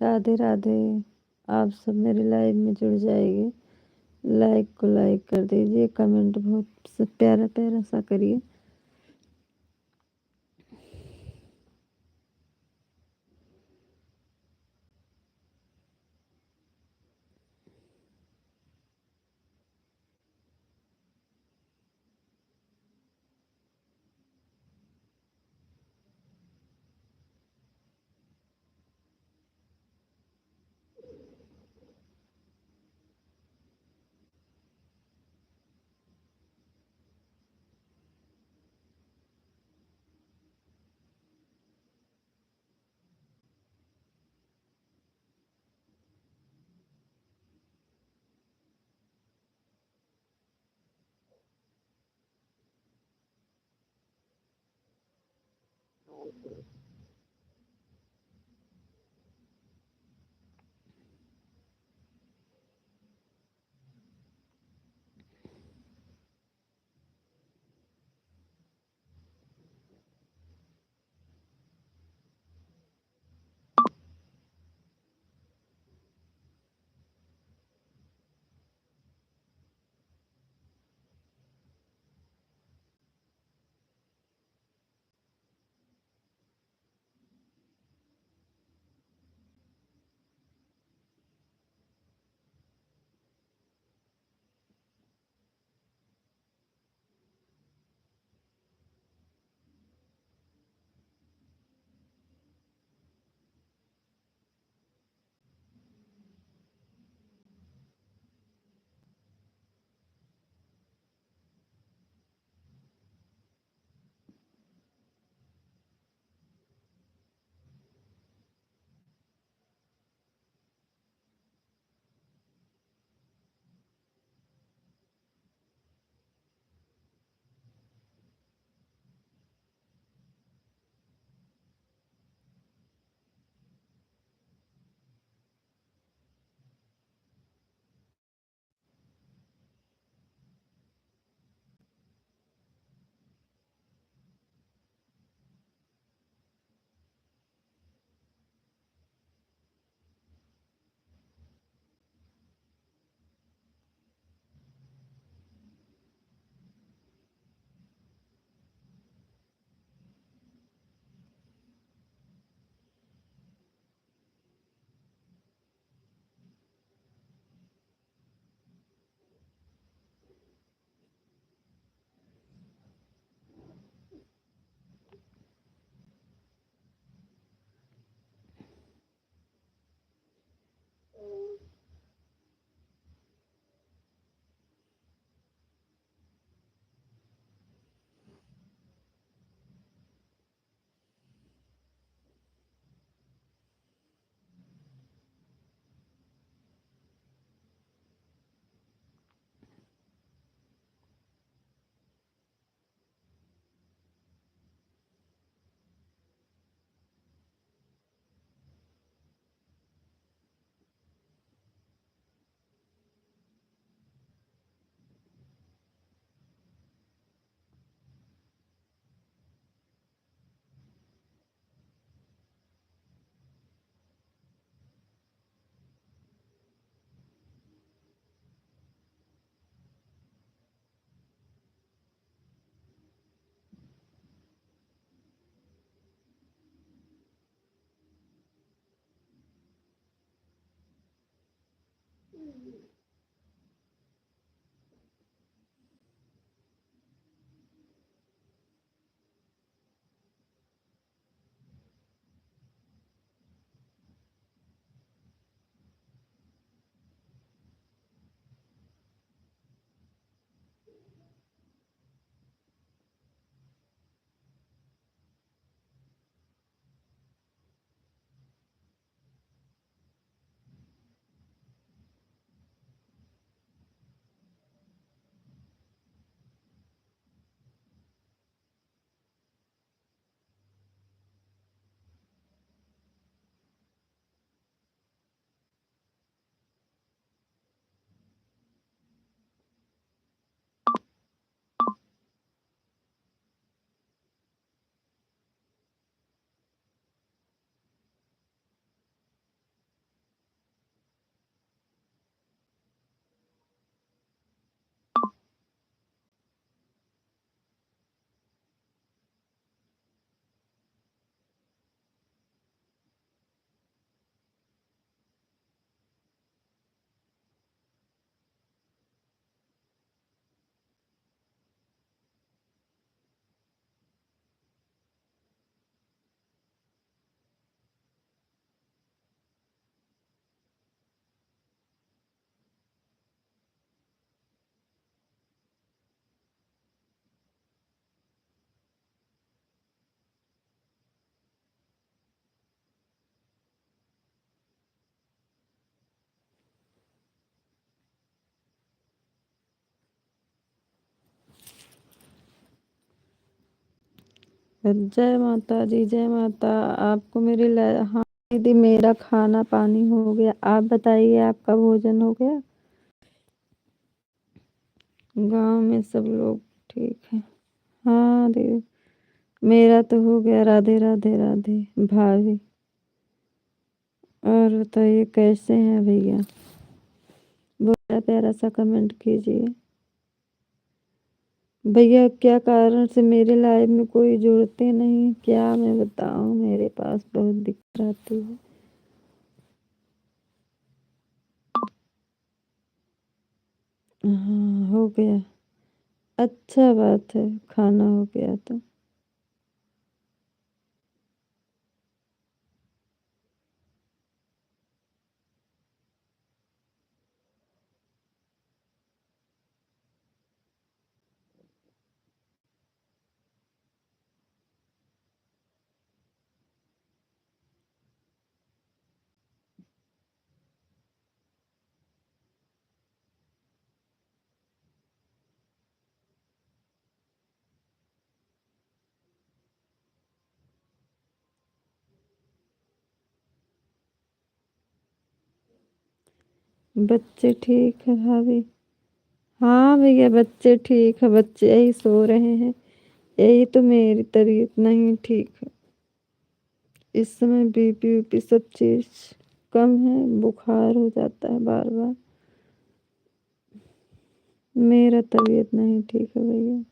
राधे राधे। आप सब मेरे लाइव में जुड़ जाइए। लाइक को लाइक कर दीजिए, कमेंट बहुत प्यारा प्यारा सा करिए। जय माता दी, जय माता। आपको मेरी हाँ दीदी, मेरा खाना पानी हो गया। आप बताइए, आपका भोजन हो गया? गांव में सब लोग ठीक है। हाँ दीदी, मेरा तो हो गया। राधे राधे राधे भाभी। और बताइए कैसे हैं भैया? बड़ा प्यारा सा कमेंट कीजिए भैया। क्या कारण से मेरे लाइफ में कोई जुड़ते नहीं, क्या मैं बताऊं? मेरे पास बहुत दिक्कत आती है। हाँ हो गया। अच्छा बात है, खाना हो गया तो। बच्चे ठीक है भाभी? हाँ भैया, बच्चे ठीक है। बच्चे यही सो रहे हैं। यही तो मेरी तबीयत नहीं ठीक है इस समय। बीपी वीपी सब चीज कम है। बुखार हो जाता है बार बार। मेरा तबीयत नहीं ठीक है भैया।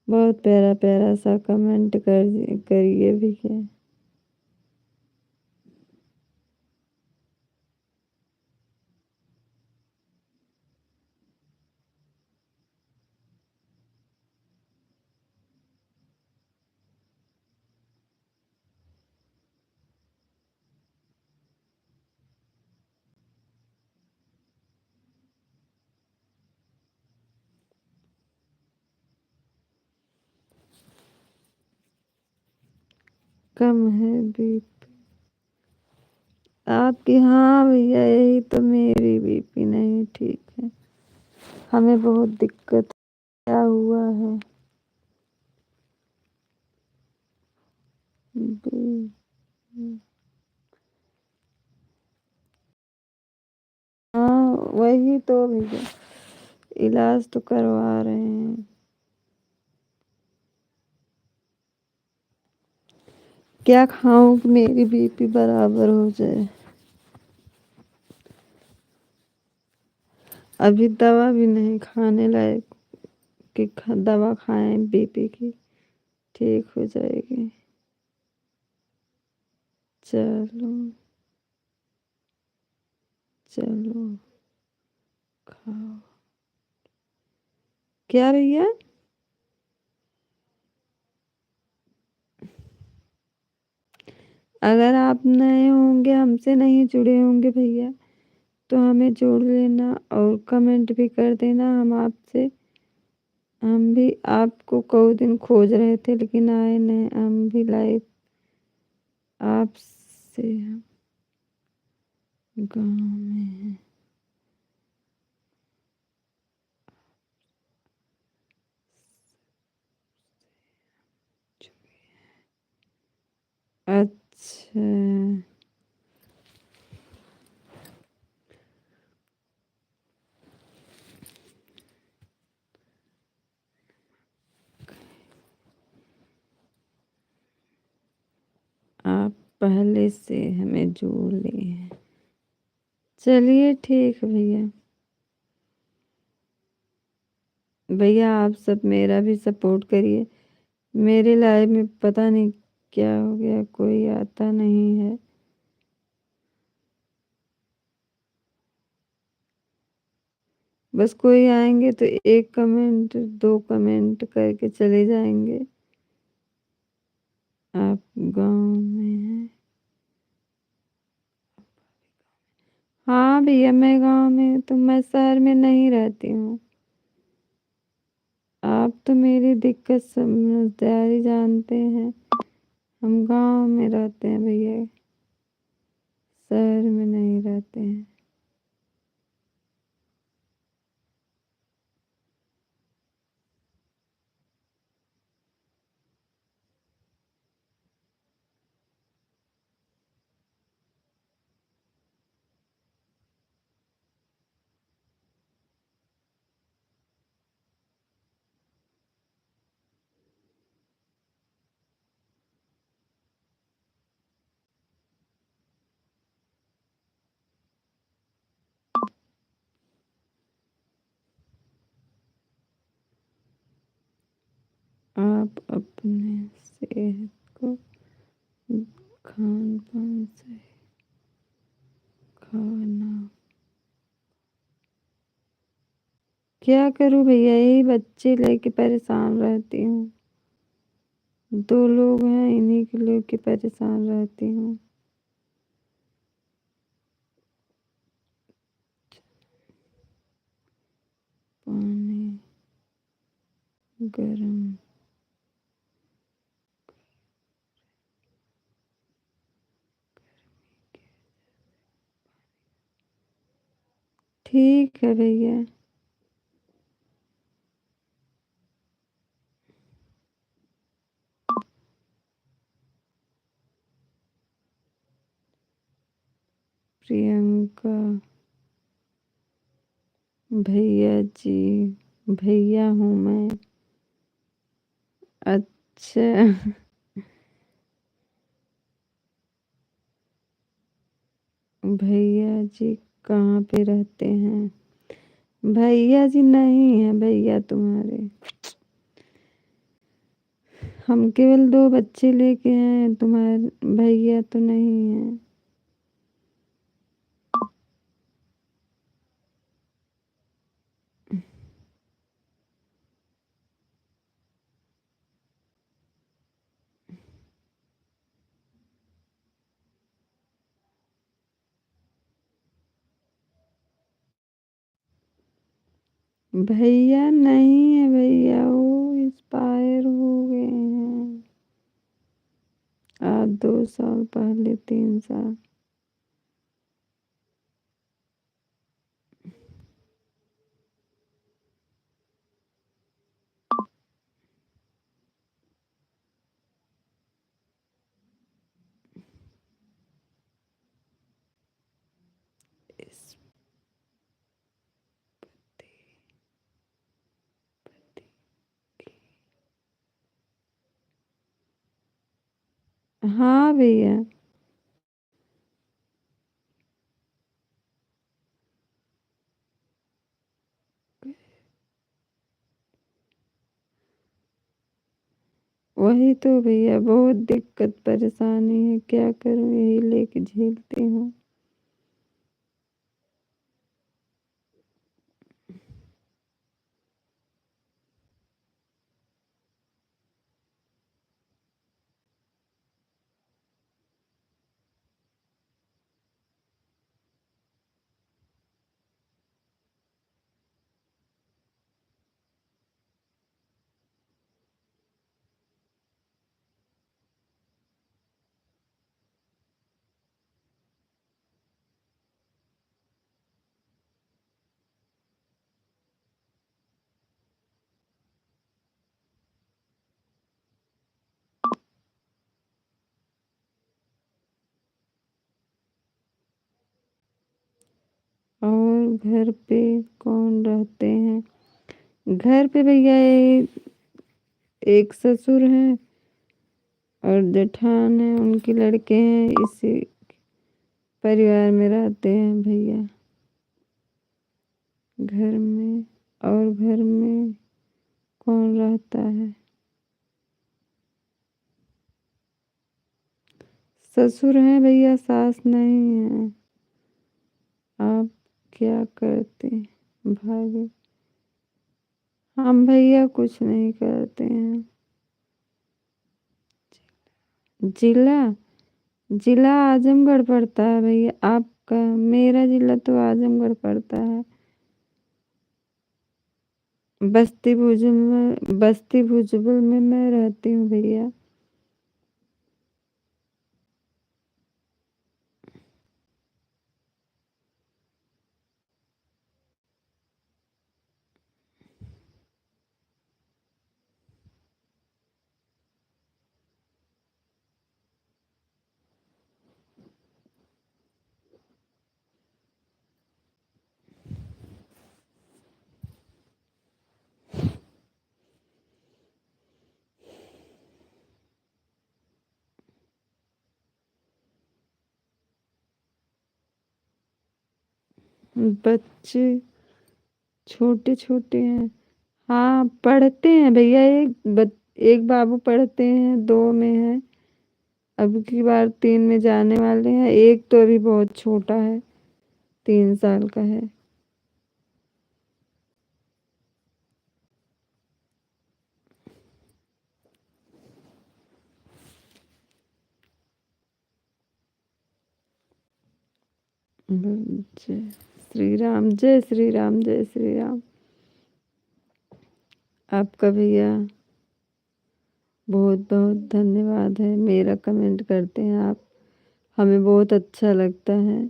बहुत प्यारा प्यारा सा कमेंट करिए भैया। कम है बीपी आपकी? हाँ भैया, यही तो मेरी बीपी नहीं ठीक है। हमें बहुत दिक्कत क्या हुआ है? बी- हाँ वही तो भैया, इलाज तो करवा रहे हैं। क्या खाऊं कि मेरी बीपी बराबर हो जाए? अभी दवा भी नहीं खाने लायक कि दवा खाएं बीपी की ठीक हो जाएगी। चलो चलो खाओ। क्या भैया? अगर आप नए होंगे, हमसे नहीं जुड़े होंगे भैया, तो हमें जोड़ लेना और कमेंट भी कर देना। हम भी आपको कई दिन खोज रहे थे, लेकिन आए नहीं। हम भी लाइव आपसे हम गाँव में हैं। अच्छा, आप पहले से हमें जोड़ लिए हैं। चलिए ठीक है भैया। भैया आप सब मेरा भी सपोर्ट करिए। मेरे लाइफ में पता नहीं क्या हो गया, कोई आता नहीं है। बस कोई आएंगे तो एक कमेंट दो कमेंट करके चले जाएंगे। आप गांव में हैं? हाँ भैया, मैं गांव में हूँ, तो मैं शहर में नहीं रहती हूँ। आप तो मेरी दिक्कत समझदारी जानते हैं। हम गांव में रहते हैं भैया, शहर में नहीं रहते हैं। आप अपने सेहत को खान पान से खाना। क्या करूं भैया, यही बच्चे लेके परेशान रहती हूँ। 2 लोग हैं, इन्हीं के लेके परेशान रहती हूँ। पानी गरम। ठीक है भैया। प्रियंका। भैया जी, भैया हूँ मैं। अच्छा। भैया जी कहाँ पे रहते हैं? भैया जी नहीं है भैया तुम्हारे। हम केवल 2 बच्चे लेके हैं, तुम्हारे भैया तो नहीं है। भैया नहीं है भैया, वो एक्सपायर हो गए हैं आज 2 साल पहले, 3 साल। इस हाँ भैया। वही तो भैया, बहुत दिक्कत परेशानी है, क्या करूं, यही लेके झेलती हूँ। और घर पे कौन रहते हैं? घर पे भैया एक ससुर हैं और जेठान है, उनके लड़के हैं, इसी परिवार में रहते हैं भैया घर में। और घर में कौन रहता है? ससुर हैं भैया, सास नहीं है। आप क्या करते हैं भाभी? हम भैया कुछ नहीं करते हैं। जिला, जिला आजमगढ़ पड़ता है भैया आपका। मेरा जिला तो आजमगढ़ पड़ता है। बस्ती भुजबल में मैं रहती हूँ भैया। बच्चे छोटे छोटे हैं। हाँ पढ़ते हैं भैया, एक बाबू पढ़ते हैं, 2 में है, अब की बार 3 में जाने वाले हैं। एक तो अभी बहुत छोटा है, 3 साल का है। जय श्री राम, जय श्री राम, जय श्री राम। आपका भैया बहुत बहुत धन्यवाद है, मेरा कमेंट करते हैं आप, हमें बहुत अच्छा लगता है।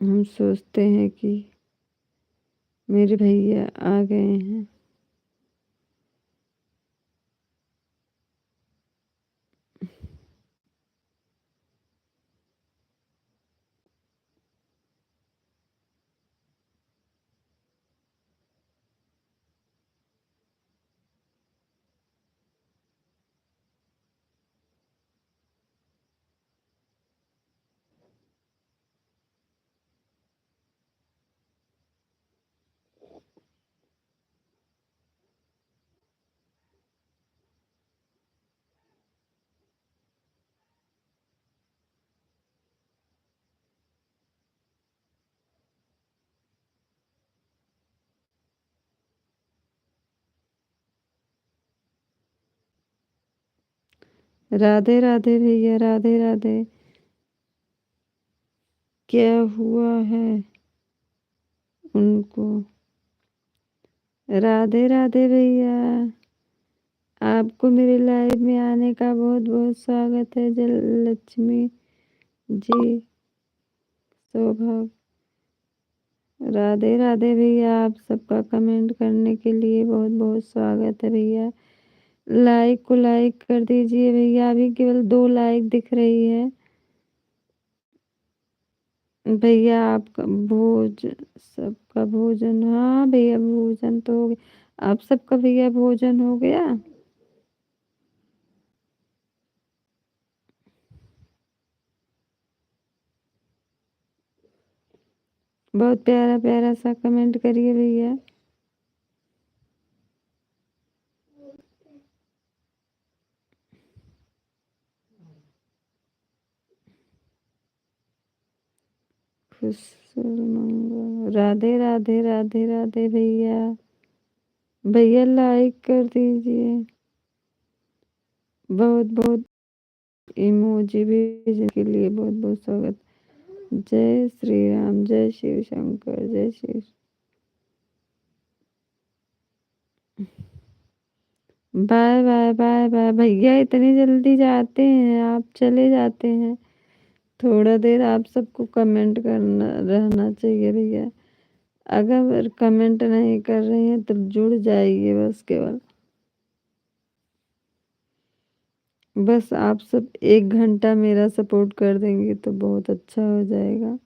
हम सोचते हैं कि मेरे भैया आ गए हैं। राधे राधे भैया, राधे राधे। क्या हुआ है उनको? राधे राधे भैया, आपको मेरे लाइव में आने का बहुत बहुत स्वागत है। जय लक्ष्मी जी, सौभाग्य। राधे राधे भैया, आप सबका कमेंट करने के लिए बहुत बहुत स्वागत है भैया। लाइक को लाइक कर दीजिए भैया, अभी केवल 2 लाइक दिख रही है। भैया आपका सबका भोजन, हाँ भैया भोजन तो हो गया। आप सबका भैया भोजन हो गया? बहुत प्यारा प्यारा सा कमेंट करिए भैया। खुश मंगल, राधे राधे, राधे राधे भैया। भैया लाइक कर दीजिए, बहुत बहुत इमोजी भेजने के लिए बहुत बहुत स्वागत। जय श्री राम, जय शिव शंकर, जय Shiv. Bye bye bye bye भैया, इतनी जल्दी जाते हैं आप, चले जाते हैं? थोड़ा देर आप सबको कमेंट करना रहना चाहिए भैया। अगर कमेंट नहीं कर रहे हैं तो जुड़ जाइए बस, केवल बस आप सब 1 घंटा मेरा सपोर्ट कर देंगे तो बहुत अच्छा हो जाएगा।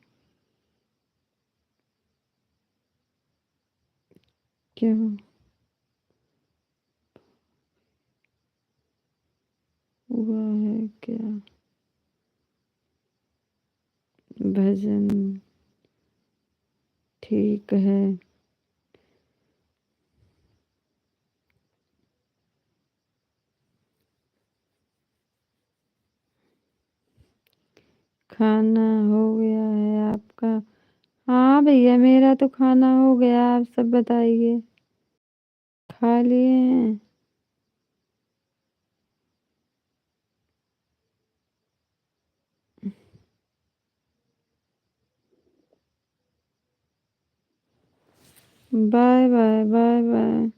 क्या हुआ है? क्या भजन ठीक है? खाना हो गया है आपका? हाँ भैया मेरा तो खाना हो गया, आप सब बताइए, खा लिए हैं? Bye bye bye bye.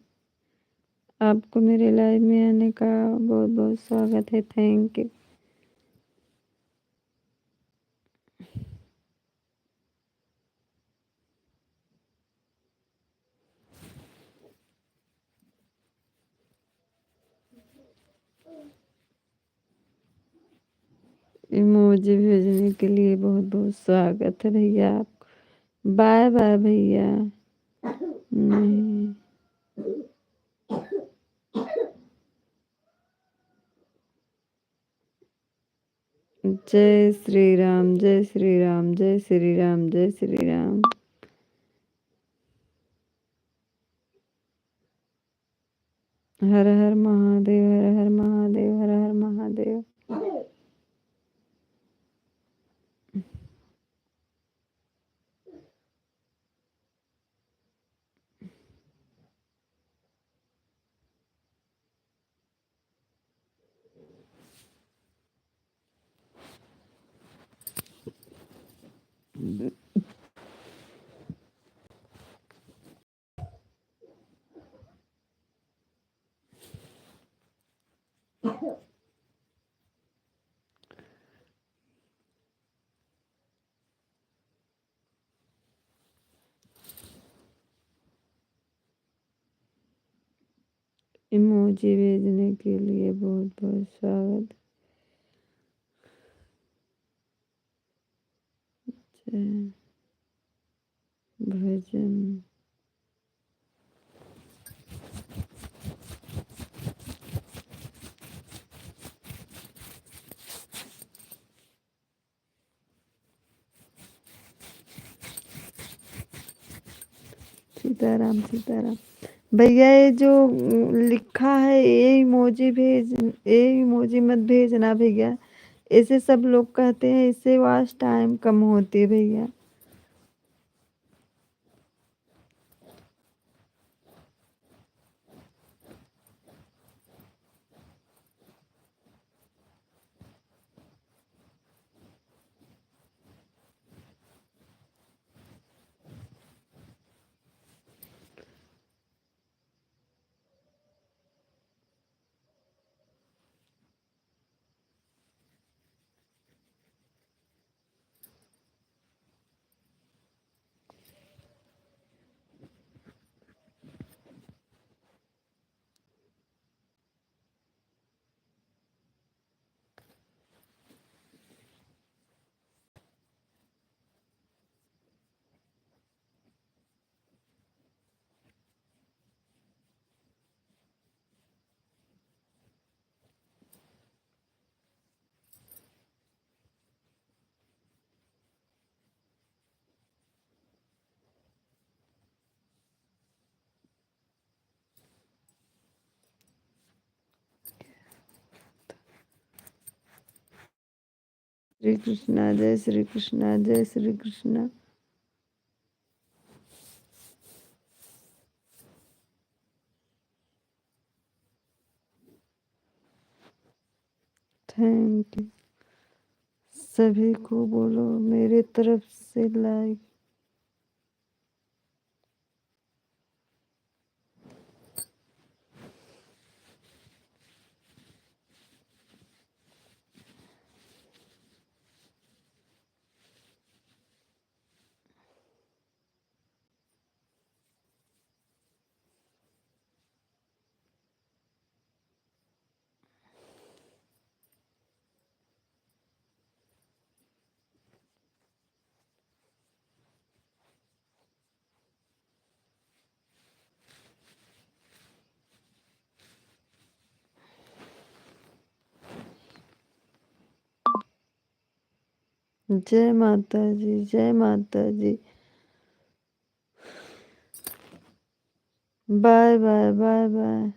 आपको मेरे लाइव में आने का बहुत बहुत स्वागत है, थैंक यू। इमोजी भेजने के लिए बहुत बहुत स्वागत है भैया आपको। बाय बाय भैया। नहीं, जय श्री राम, जय श्री राम, जय श्री राम, जय श्री राम। हर हर महादेव, हर हर महादेव, हर हर महादेव। इमोजी भेजने के लिए बहुत बहुत स्वागत। जय भजन। सीताराम सीताराम। भैया ये जो लिखा है ये इमोजी मत भेजना भैया। ऐसे सब लोग कहते हैं, इससे वॉच टाइम कम होती है भैया। श्री कृष्णा, जय श्री कृष्णा, जय श्री कृष्णा। थैंक यू सभी को, बोलो मेरे तरफ से लाइक। जय माता जी, जय माता जी। Bye bye bye bye.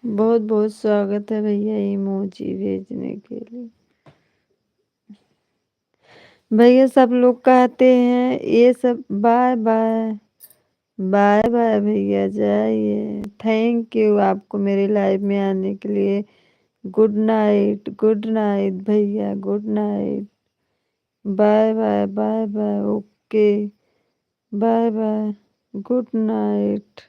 बहुत बहुत स्वागत है भैया इमोजी भेजने के लिए। भैया सब लोग कहते हैं ये सब। बाय बाय बाय बाय भैया, जाइए। थैंक यू आपको मेरे लाइव में आने के लिए। गुड नाइट भैया, good night. Bye bye bye bye. Okay bye bye, good night.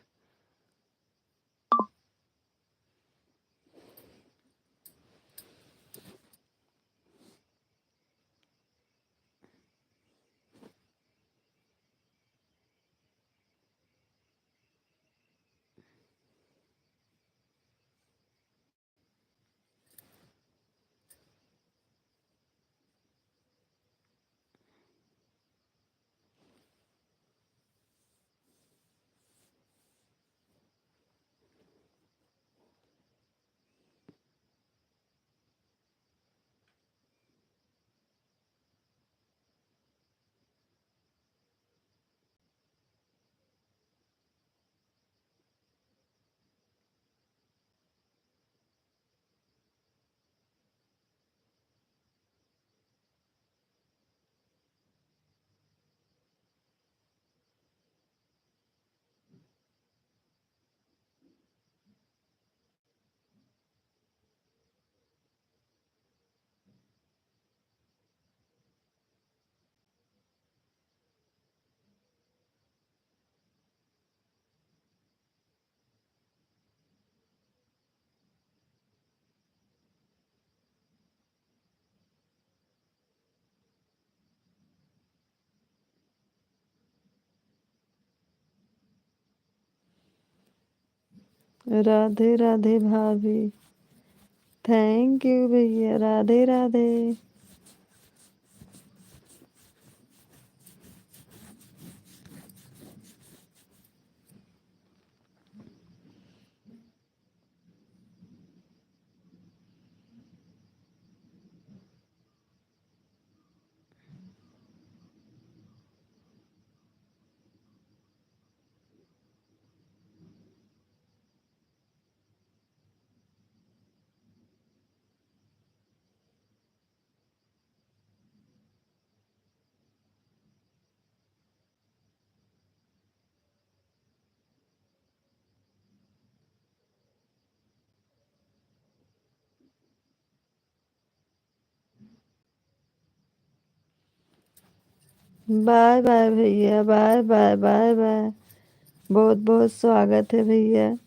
Radhe Radhe भाभी। थैंक यू भैया, राधे राधे। बाय बाय भैया, बाय बाय बाय बाय। बहुत बहुत स्वागत है भैया।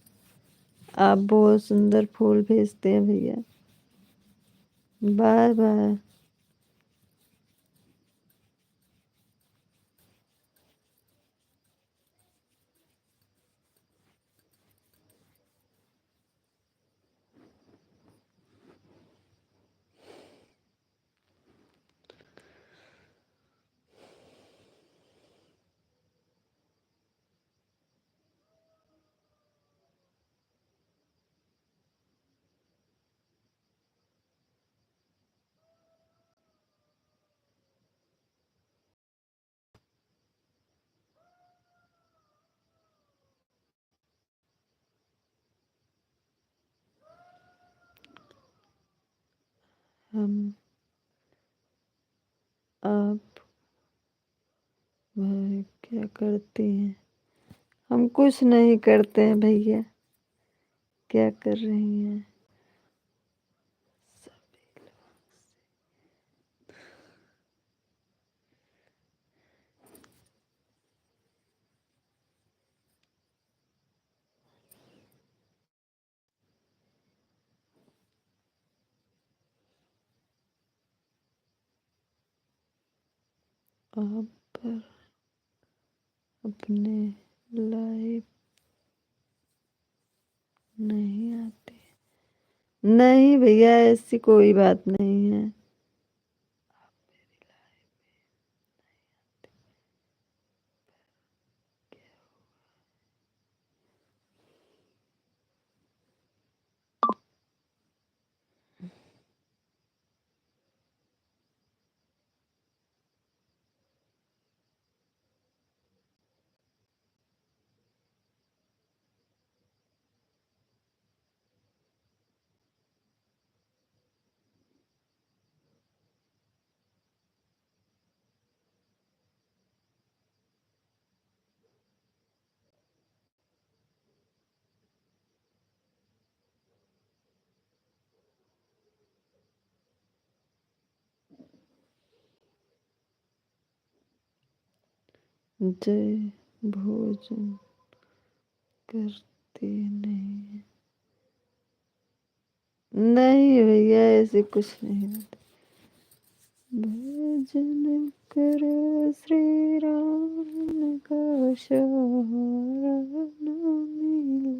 आप बहुत सुंदर फूल भेजते हैं भैया। Bye bye. हम आप भाई क्या करती हैं? हम कुछ नहीं करते हैं भैया। क्या कर रही हैं? आप पर अपने लाइफ नहीं आती। नहीं भैया, ऐसी कोई बात नहीं है। जय भोजन करती नहीं। नहीं भैया, ऐसे कुछ नहीं होता। भजन करो श्री राम का, सहारा न मिले।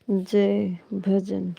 जय भजन।